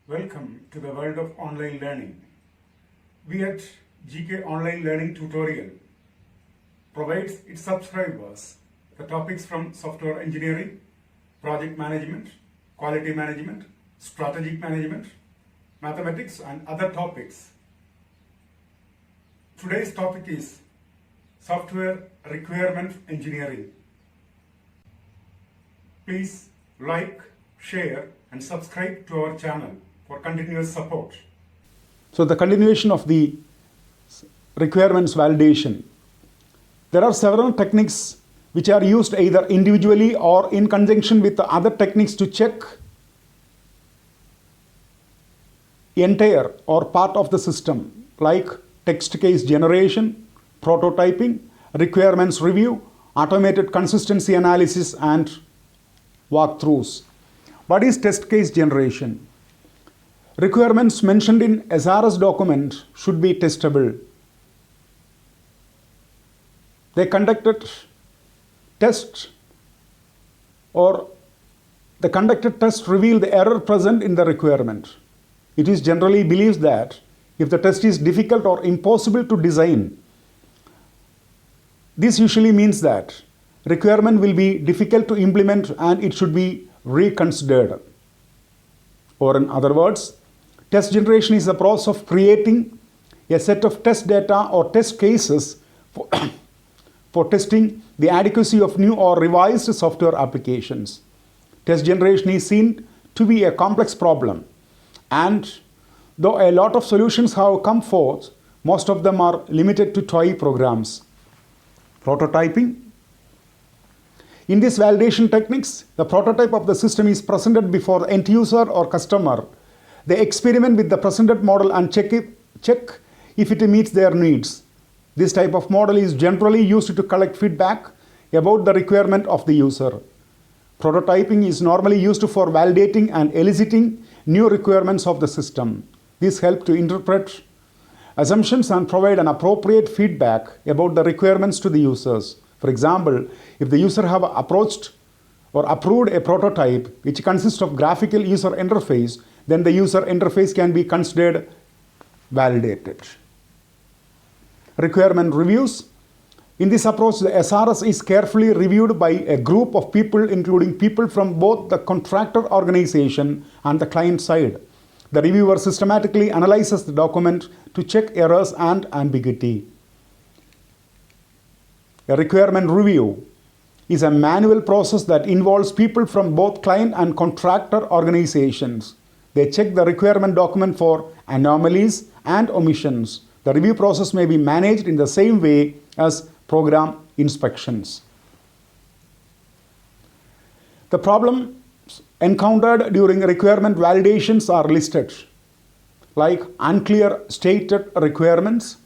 Welcome to the world of online learning. We at GK Online Learning Tutorial provides its subscribers the topics from software engineering, project management, quality management, strategic management, mathematics and other topics. Today's topic is software requirement engineering. Please like, share and subscribe to our channel for continuous support. So the continuation of the requirements validation. There are several techniques which are used either individually or in conjunction with the other techniques to check entire or part of the system, like text case generation, prototyping, requirements review, automated consistency analysis and walkthroughs. What is test case generation? Requirements mentioned in SRS document should be testable. They conducted test or the conducted test reveal the error present in the requirement. It is generally believed that if the test is difficult or impossible to design, this usually means that requirement will be difficult to implement and it should be reconsidered. Or in other words, test generation is the process of creating a set of test data or test cases for testing the adequacy of new or revised software applications. Test generation is seen to be a complex problem, and though a lot of solutions have come forth, most of them are limited to toy programs. Prototyping. In these validation techniques, the prototype of the system is presented before the end user or customer. They experiment with the presented model and check if it meets their needs. This type of model is generally used to collect feedback about the requirement of the user. Prototyping is normally used for validating and eliciting new requirements of the system. This helps to interpret assumptions and provide an appropriate feedback about the requirements to the users. For example, if the user have approached or approved a prototype which consists of graphical user interface, then the user interface can be considered validated. Requirement reviews. In this approach, the SRS is carefully reviewed by a group of people, including people from both the contractor organization and the client side. The reviewer systematically analyzes the document to check errors and ambiguity. A requirement review is a manual process that involves people from both client and contractor organizations. They check the requirement document for anomalies and omissions. The review process may be managed in the same way as program inspections. The problems encountered during requirement validations are listed, like unclear stated requirements,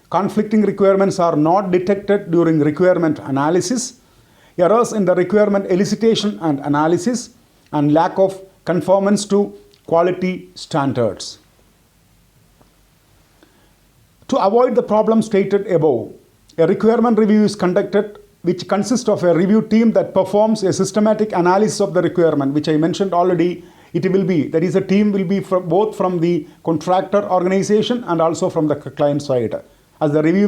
conflicting requirements are not detected during requirement analysis, errors in the requirement elicitation and analysis, and lack of conformance to quality standards. To avoid the problem stated above, a requirement review is conducted which consists of a review team that performs a systematic analysis of the requirement, which I mentioned already. It will be, that is, a team will be both from the contractor organization and also from the client side. At the review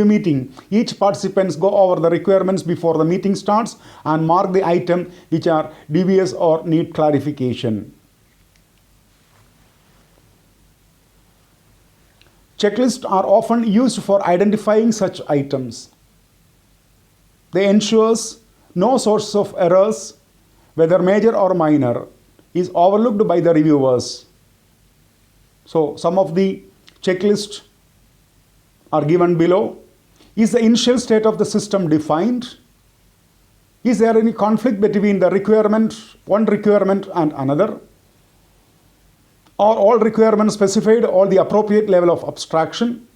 meeting, each participants go over the requirements before the meeting starts and mark the item which are dubious or need clarification. Checklists are often used for identifying such items. They ensure no source of errors, whether major or minor, is overlooked by the reviewers. So some of the checklists are given below. Is the initial state of the system defined? Is there any conflict between the one requirement and another? Are all requirements specified or the appropriate level of abstraction?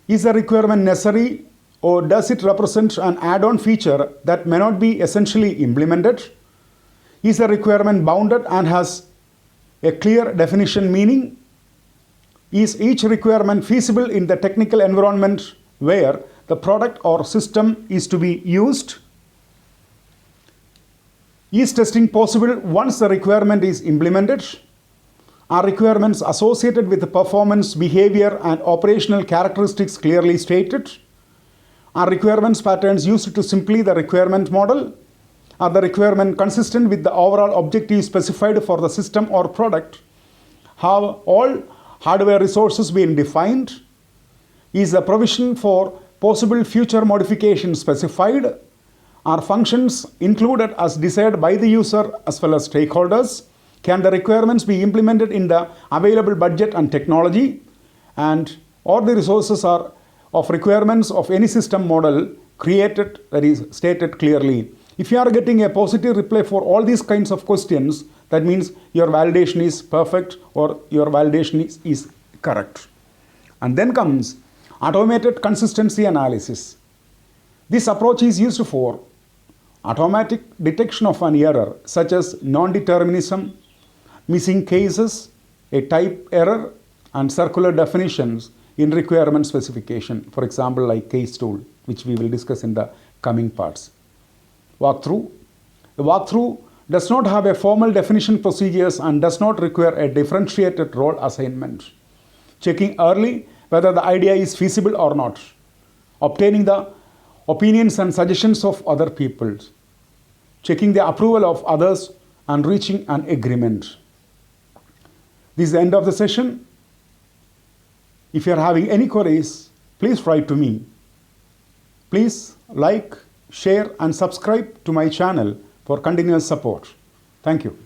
Is the requirement necessary or does it represent an add-on feature that may not be essentially implemented? Is the requirement bounded and has a clear definition meaning? Is each requirement feasible in the technical environment where the product or system is to be used? Is testing possible once the requirement is implemented? Are requirements associated with the performance, behavior, and operational characteristics clearly stated? Are requirements patterns used to simply the requirement model? Are the requirement consistent with the overall objective specified for the system or product? Have all hardware resources been defined? Is the provision for possible future modifications specified? Are functions included as desired by the user as well as stakeholders? Can the requirements be implemented in the available budget and technology? And all the resources are of requirements of any system model created, that is stated clearly. If you are getting a positive reply for all these kinds of questions, that means your validation is perfect or your validation is correct. And then comes automated consistency analysis. This approach is used for automatic detection of an error such as non-determinism, missing cases, a type error, and circular definitions in requirement specification. For example, like case tool, which we will discuss in the coming parts. Walkthrough. The walkthrough does not have a formal definition procedures and does not require a differentiated role assignment. Checking early whether the idea is feasible or not. Obtaining the opinions and suggestions of other people. Checking the approval of others and reaching an agreement. This is the end of the session. If you are having any queries, please write to me. Please like, share and subscribe to my channel for continuous support. Thank you.